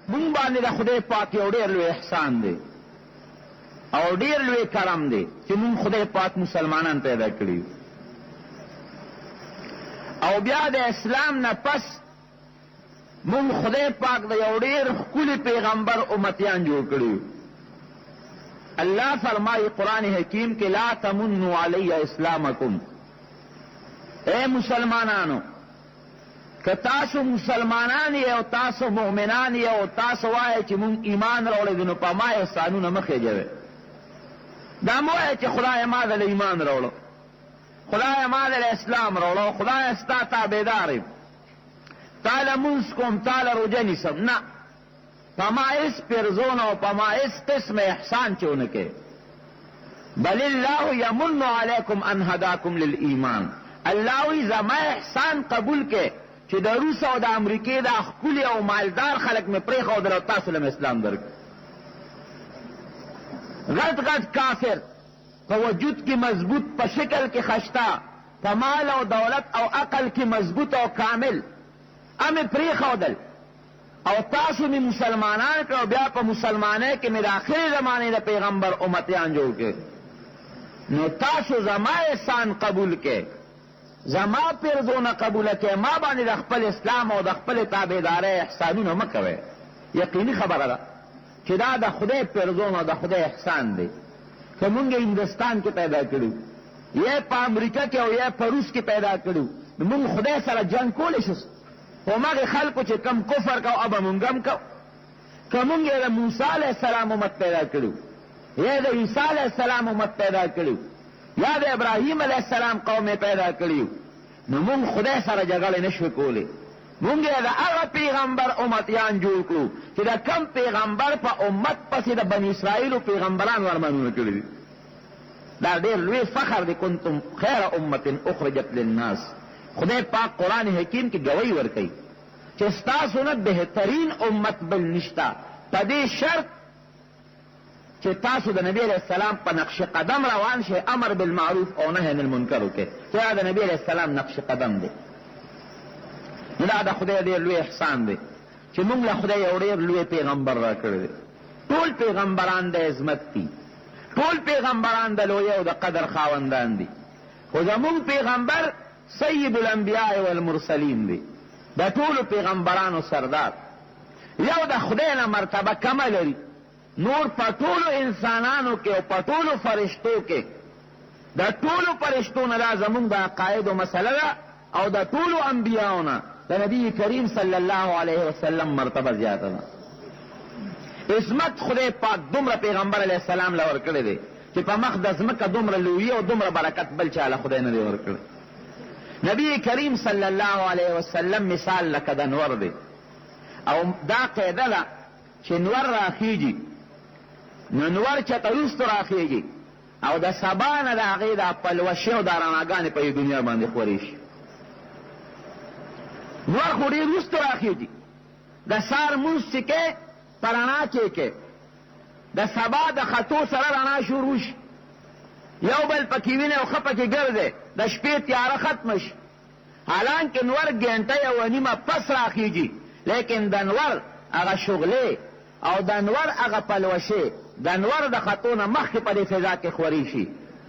مونږ باندې د خدای پاک یو ډېر لوی احسان دی او ډېر لوی کرم دی چې مونږ خدای پاک مسلمانان پیدا کړي او بیا د اسلام نه پس مونږ خدای پاک د یو ډېر ښکلي پیغمبر امتیان جوړ کړي. الله فرمایي قرآن حکیم کې لا تمنوا علی اسلامکم، اے مسلمانانو که تاسو مسلمانان یې او تاسو مؤمنان یې او تاسو وایئ چې مونږ ایمان راوړی دی نو په ما احسانونه مه خېجوئ. دا مه وایئ چې خدایه ما دله ایمان راوړو، خدایه ما دله اسلام راوړو، خدایه ستا تابعدار یم، تاله مونځ کوم تاله روژه نیسم. نه، په ما هېڅ پیرزون او په ما هېڅ قسم احسان چې ونه کوې. بل الله یمن علیکم ان هداکم للایمان، الله وی زما احسان قبول کې چې د روس او د امریکې دا ښکلي او مالدار خلک مې پرېښودل او تاسو له مې اسلام درک. غټ غټ کافر په وجود کې مضبوط، په شکل کې خشته، په مال او دولت او عقل کې مضبوط او کامل، امې پرېښودل او تاسو مې مسلمانان کړه او بیا په مسلمانۍ کې مې د آخرې زمانې د پیغمبر امتیان جوړ کړي. نو تاسو زما احسان قبول کې، زما پیرزونه قبوله کې، ما باندې د خپل اسلام او د خپل تابعدارۍ احسانونه مه کوئ. یقیني خبره ده چې دا د خدای پیرزون او د خدای احسان دی. که مونږ هندوستان کې پیدا کړو یا په امریکا کې او یا په روس کې پیدا کړو نو مونږ خدای سره جنګ کولی شو. هماغې خلکو چې کم کفر کو ابه مونږ هم کو. که مونږ یې د موسی علیه السلام امت پیدا کړو یا د عیسی علیه السلام امت پیدا کړو یا د ابراهیم علیه السلام قوم پیدا کړي نو مونږ خدای سره جګړې نشو کولی. مونږ یې د هغه پیغمبر امتیان جوړ کړو چې د کم پیغمبر په امت پسې د بني اسرائیلو پیغمبران ورمنونه کړي دي. دا ډېر لوی فخر دی. کنتم خیر امة اخرجت للناس. خدای پاک قرآن حکیم کې گواہی ورکوي چې ستاسو نه بهترین امت بل نشته، په دې شرط چې تاسو د نبی علیہ السلام په نقش قدم روان شئ، امر بالمعروف او نهی عن المنکر وکړئ، چې دا د نبی علیہ السلام نقش قدم دی. نو دا د خدای ډېر لوی احسان دی چې موږ له خدای یو ډېر لوی پیغمبر را کړی دی. ټول پیغمبران د عظمت دي، ټول پیغمبران د لوی او د قدر خاوندان دي، خو زموږ پیغمبر سید الانبیاء والمرسلین دی، د ټولو پیغمبرانو سردار. یو د خدای نه مرتبه کمه لري، نور په ټولو انسانانو کې او په ټولو فرشتو کې د ټولو فرشتو نه دا زموږ د عقایدو مسله ده او د ټولو انبیاو نه د نبی کریم صلی الله علیه وسلم مرتبه زیاته ده. عصمت خدای پاک دومره پیغمبر علیه السلام له ورکړی دی چې په مخ د ځمکه دومره لویي او دومره برکت بل چا له خدای نه دی ورکړی. نبی کریم صلی الله علیه وسلم مثال لکه د نور دی او دا قاعده ده چې نور راخیږي نو نور چېرته وروستو راخیږي او د سبا نه د هغې دا پلوشې او دا رڼاګانې په دنیا باندې خورې شي. نور خو ډېر وروستو راخیږي، د سهار مونځ چې کې په رڼا کې د سبا د خطو سره رڼا شروع شي، یو بل پکې وینې او ښه پکې ګرځې، د شپې تیاره ختمه شي. حالانکه نور ګنټه یوه نیمه پس راخیږي، لیکن د نور هغه شغلې او د نور هغه پلوشې د نور د خطو نه مخکې په دې فضا کې خورې شي.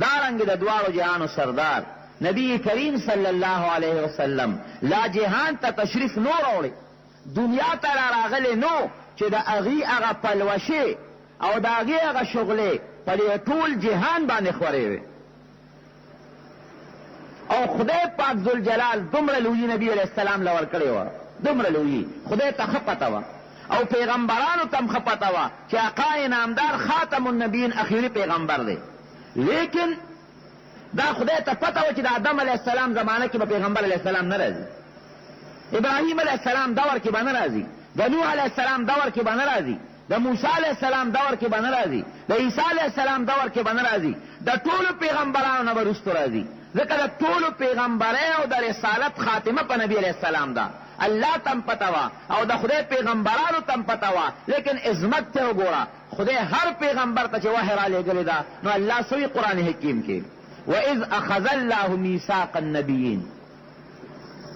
دارنګې د دواړو جهانو سردار نبی کریم صلی الله علیه وسلم لا جهان ته تشریف نو راوړی، دنیا ته را راغلی نو چې د هغې هغه پلوشې او د هغې هغه شغلې په دې ټول جهان باندې خورې وې. او خدای پاک ذوالجلال دومره لویي نبی علیہ السلام له ورکړې وه، دومره لویي خدای ته ښه پته وه او پیغمبرانو ته هم ښه پته وه چې آقا انعامدار خاتم النبیین اخیری پیغمبر دی. لیکن دا خدای ته پته وه چې د آدم علیہ السلام زمانه کې به پیغمبر علیہ السلام نه راځي، ابراهیم علیہ السلام دور کې به نه راځي، د نوح علیہ السلام دور کې به نه راځي، د موسی علیہ السلام دور کې به نه راځي، د عیسی علیہ السلام دور کې به نه راځي، د ټولو پیغمبرانو نه به وروستو راځي. ځکه د ټولو پیغمبرۍ او د رسالت خاتمه په نبی علیہ السلام ده. الله تم پته وه او د خدای پیغمبرانو تم پته وه، لیکن عظمت ته وګوره، خدای هر پیغمبر ته چې وحی را لېږلې ده نو الله سوی قرآن حکیم کې وَإِذْ أَخَذَ اللَّهُ مِيثَاقَ النَّبِيِّينَ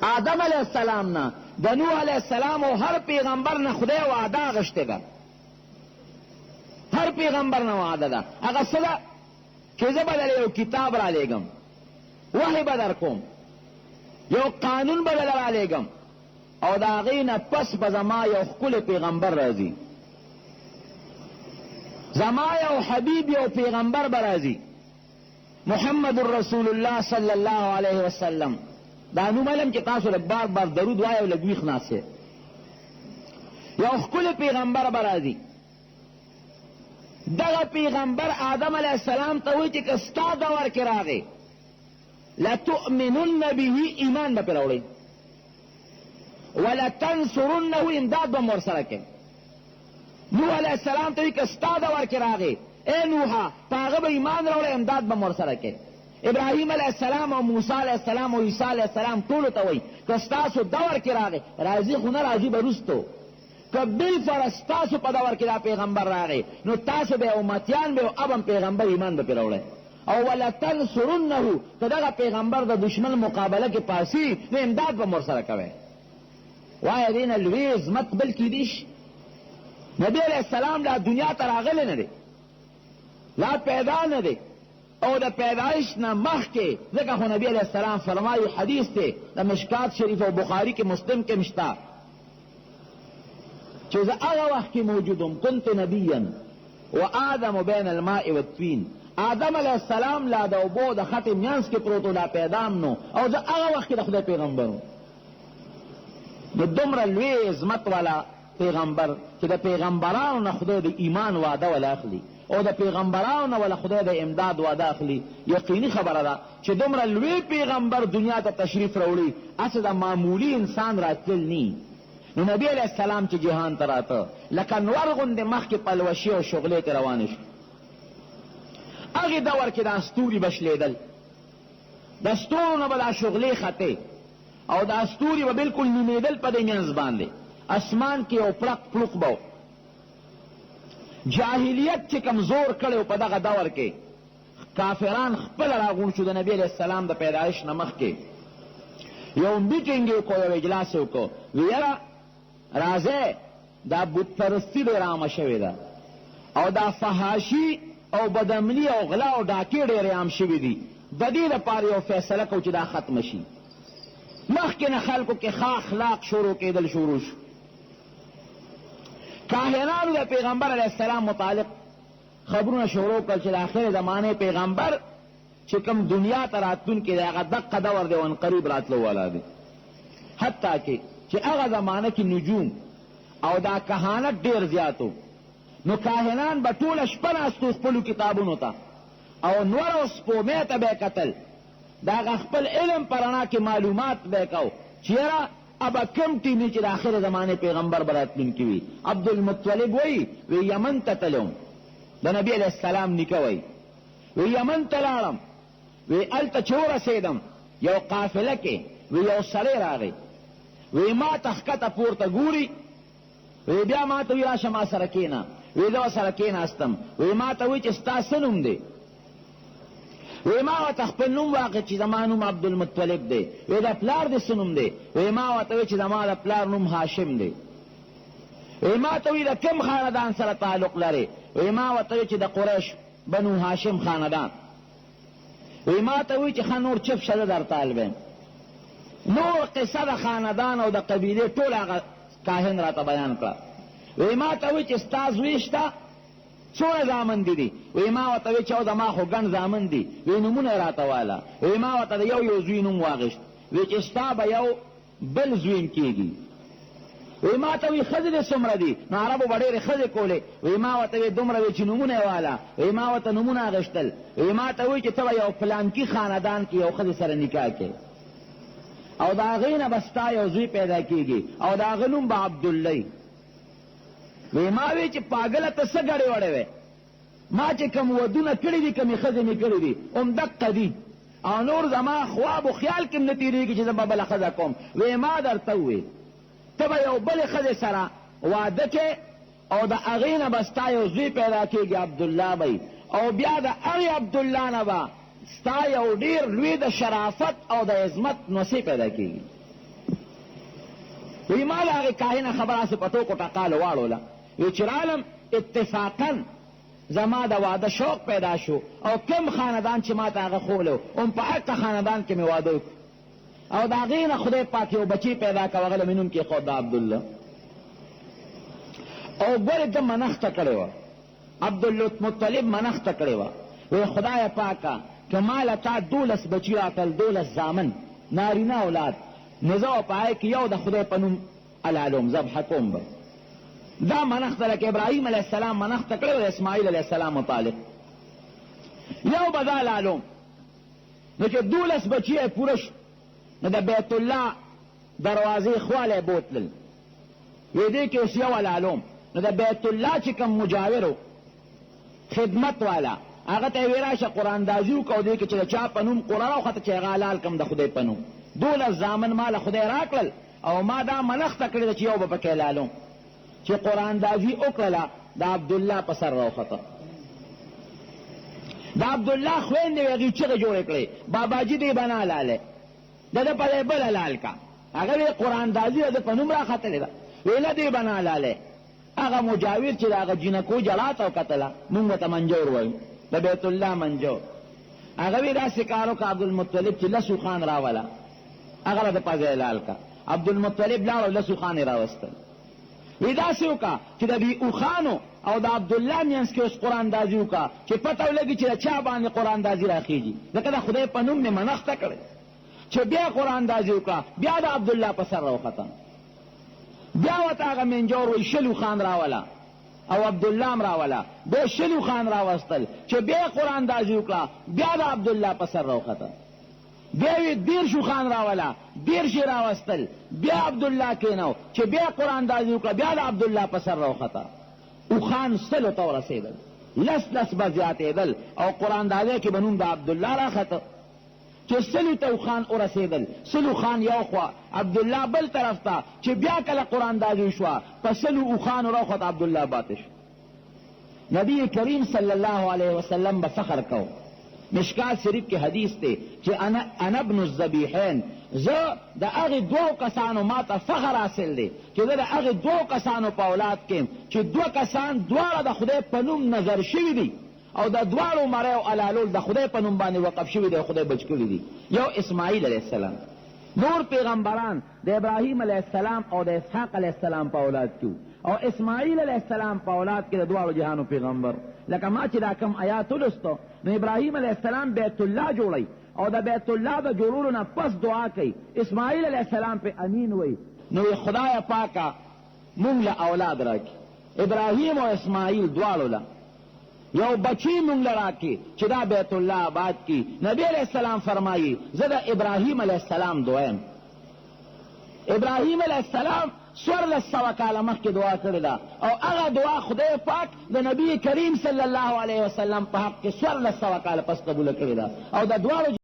آدم علیہ السلام نه د نوح علیه السلام او هر پیغمبر نه خدای وعده اخیستې ده، هر پیغمبر نه وعده ده. هغه څه ده چې زه به دله یو کتاب را لېږم، وحی به در کوم، یو قانون به دله را لېږم، او د هغې نه پس به زما یو ښکلی پیغمبر راځي، زما یو حبیب یو پیغمبر به راځي، محمد رسول الله صلی الله علیه وسلم. دا نوم علم چې تاسو لږ بار بار درود وایئ او لږ ویښ ناست یو ښکلی پیغمبر به راځي. دغه پیغمبر آدم علیه السلام ته وایي چې که ستا دور کې راغی لتؤمنن به، ایمان به پرې راوړئ، ولتنصرنه، امداد به م ورسره کوي. نوح علیه السلام ته وایي که ستا دور کې راغی اے نوحه په هغه به ایمان راوړئ، امداد به م ورسره کوي. ابراهیم علیه السلام او موسی علیه السلام او عیسی علیه السلام ټولو ته وایي که ستاسو دور کې راغی، راځي خو نه راځي به وروستو، که بالفرض ستاسو په دور کې دا پیغمبر راغی نو تاسو به امتیان به او ابم پیغمبر ایمان به پرې راوړئ. او ولتنصرنه، که دغه پیغمبر د دشمن مقابله کې پاسي نو امداد به م ورسره کوئ. وایه دې نه لوی عظمت بل کیدی شي؟ نبی علیه السلام لا دنیا ته راغلی نه دی، لا پیدا نه دی، او د پیدایش نه مخکې، ځکه خو نبی علیه السلام فرمایي، حدیث دی د مشکات شریف او بخاري کې مسلم کې مشته، چې زه هغه وخت کې موجودم كنت نبیا و آدم بین الماء والطین، آدم علیه السلام لا د اوبو د خټې منځ کې پروت و، لا پیدام نو، او زه هغه وخت کې د خدای پیغمبر وم. نو دومره لوی عظمت والا پیغمبر چې د پیغمبرانو نه خدای د ایمان وعده ولا اخلي او د پیغمبرانو نه ولا خدای د امداد وعده اخلي، یقیني خبره ده چې دومره لوی پیغمبر دنیا ته تشریف راوړي، هسې د معمولي انسان راتلل نی. نو نبی علیه السلام چې جهان ته راته لکه نور غوندې مخکې پلوشي او شغلې ته روانې شو. هغې دور کې دا ستوري به شلېدل، د ستورو نه به دا شغلې ختې او دا ستوري به بلکل نیمېدل په دې منځ باندې، اسمان کې یو پړق پړوق به جاهلیت چې کم زور کړی په دغه دور کې، کافران خپل راغون شو د نبی علیه السلام د پیدایش نه مخکې. یو میټینګ یې وکړو، یو اجلاس یې وکړو، وی یاره راځئ دا بت پرستي ډېره عامه شوې ده او دا فحاشي او بدعملي او غلا او ډاکې ډېرې عام شوي دي، د دې لپاره یو فیصله کوو چې دا ختمه شي. مخکې نه خلکو کې ښه اخلاق شروع کېدل شروع شو. کاهنانو د پیغمبر علیه السلام متعلق خبرونه شروع کړل چې د آخر زمانې پیغمبر چې کوم دنیا ته راتلونکی دی هغه دقه دور دی او قریب راتلو والا دی. حتی چې هغه زمانه کې نجوم او دا کهانت ډېر زیاتو، نو کاهنان به ټوله شپه ناستو خپلو کتابونو ته او نور او سپومې ته به یې کتل، د هغه خپل علم په رڼا کې معلومات به یې کو چې یاره ابا کم ټیمی چې د آخر زمانې پیغمبر به راتلونکي وي. عبدالمطلب وایي وی یمن ته تلم، د نبي علیه السلام نیکه وایي وی یمن ته لاړم، وی هلته چې ورسېدم یو قافله کې وی یو سړی راغی، وی ما ته ښکته پورته ګوري، وی بیا ما ته وی راشه ما سره کښېنه، وی زه ورسره کښېناستم، وی ما ته وی چې ستا څه نوم دی؟ وی ما ورته خپل نوم واقع چې زما نوم عبدالمطلب دی. وی د پلار دې څه نوم دی؟ وی ما ورته وی چې زما د پلار نوم هاشم دی. وی ما ته وی د کوم خاندان سره تعلق لري؟ وی ما ورته وی چې د قریش بنو هاشم خاندان. وی ما ته وی چې ښه نور چپ شه زه در طالبم. نور قصه د خاندان او د قبیلې ټول هغه کاهن راته بیان کړه. وی ما ته وی چې ستا زوی شته؟ څومره زامن دي؟ وی ما ورته وی چې او زما خو ګڼ زامن دي. وی نومونه یې راته واله. وی ما ورته د یو زوی نوم واغېست. وی چې ستا به یو بل زویم کېږي. وی ما ته وی ښځې دې څومره دي؟ نو عربو به ډېرې ښځې کولې. وی ما ورته وی دومره وی چې نومونه یې واله. وی ما ورته نومونه اخېستل. وی ما ته وی چې ته به یو فلانکي خاندان کې یو ښځې سره نکاح کې او د هغې نه به ستا یو زوی پیدا کېږي او د هغه نوم به عبدالله. وی ما وی چې پاګله ته څه ګړې وړې وې؟ ما چې کوم ودونه کړي دي کومې ښځې مې کړي دي همدقه دي او نور زما خواب و خیال کې م نه تېرېږي چې زه به بله ښځه کوم. وی ما درته وویل ته به یو بلې ښځې سره واده کې او د هغې نه به ستا یو زوی پیدا کېږي عبدالله به او بیا د هغې عبدالله نه به ستا یو ډېر لوی د شرافت او د عظمت نوسې پیدا کېږي. وی ما له هغې کاهنه خبره هسې په ټوکو ټقالو واړوله وی چې رالم اتفاقا زما د واده شوق پیدا شو او کم خاندان چې ما ته هغه ښولی هم په حقه خاندان کې مې واده وکړو او د هغې نه خدای پاک یو بچی پیدا کړ هغه له مې نوم کېښود د عبدالله او ګورې ده منښته کړې وه عبدالمطلب منښته کړې وه وی خدای پاکه که ما له تا 12 بچي راتل 12 زامن نارینه اولاد نو زه به په هغې کې یو د خدای په نوم الالوم ذبحه کوم به دا منښته لکه ابراهیم علیه السلام منښته کړې وه د اسماعیل علیه السلام متعلق یو به دا الالوم نو چې 12 بچي یې پوره شو نو د بیت الله دروازې خواله بوتلل وی دې کې اوس یو الالوم نو د بیت الله چې کوم مجاور خدمت والا هغه ته وی راشه قراندازي وکړو دې کې چې د چا په نوم قرآن راوخته چې هغه حلال کړم د خدای په نوم 12 زامن ما له خدای راکړل او ما دا منښته کړې ده چې یو به پکې الالوم چې قراندازي وکړله د عبدالله په سر راوخته د عبدالله خویندې وې هغې چغې جوړې کړې باباجي دې به نه حلالی د ده په بل حلال کا هغه وی قراندازي د په نوم راختلې ده ویله دې به نه حلالې هغه مجاور چې د هغه جینکو جړاته وکتله مونږ ورته منجور وایو د بیت الله منجور هغه وی داسې کار وکړه عبدالمطلب چې لسو خان راوله هغه له د پزې حلال کا عبدالمطلب لاړو لسو خان یې راوستل وی داسې وکړه چې د بي اوخانو او د عبدالله مینځ کې اوس قراندازي وکړه چې پته ولګي چې د چا باندې قراندازي راخېږي ځکه د خدای په نوم مې منښته کړې چې بیا قراندازي وکړه بیا د عبدالله په سر راوخته بیا ورته هغه منجور وی 20 خان راوله او عبدالله هم راوله بیا 20 خان راوستل چې بیا قراندازي وکړه بیا د عبدالله په سر راوخته بیا وی 20 خان راوله 20 راوستل بیا عبدالله کېنو چې بیا قراندازي وکړه بیا د عبدالله په سر راوخته او خان 100 ته ورسېدل لس به زیاتېدل او قراندازۍ کې به نوم د عبدالله راخته چې 100 ته خان ورسېدل 100 خان یو خوا عبدالله بل طرف ته چې بیا کله قراندازي شوه په 100 خانو راوخت عبدالله پاتې شو نبی کریم صلی الله علیه وسلم به فخر کو مشکات شریف کې حدیث دی چې انا ابن الذبیحین زه د هغې 2 کسانو ما ته فخر حاصل دی چې زه د هغې 2 کسانو په اولاد کې چې 2 کسان دواړه د خدای په نوم نظر شوي دي او د دواړو مریو الالول د خدای په نوم باندې وقف شوي دی او خدای بچ کړي دي یو اسماعیل علیه السلام نور پیغمبران د ابراهیم علیه السلام او د اسحاق علیه السلام په اولاد کې او اسماعیل علیه السلام په اولاد کې د دواړو جهانو پیغمبر لکه ما چې دا کم آیات ولستو نو ابراهیم علیه السلام بیت الله جوړی او د بیت الله د جوړولو نه پس دعا کوي اسماعیل علیه السلام په امین وی نو خدای پاکه مونږ له اولاد راکړي ابراهیم او اسماعیل دواړو له یو بچی مونږ له راکړي چې دا بیت الله آباد کی نبی علیہ السلام فرمایي زه د ابراهیم علیہ السلام دویم ابراهیم علیہ السلام 1400 کاله مخکې دعا کړې ده او هغه دعا خدای پاک د نبی کریم صلی الله علیه وسلم په حق کې 1400 کاله پس قبوله کړې ده او د دواړو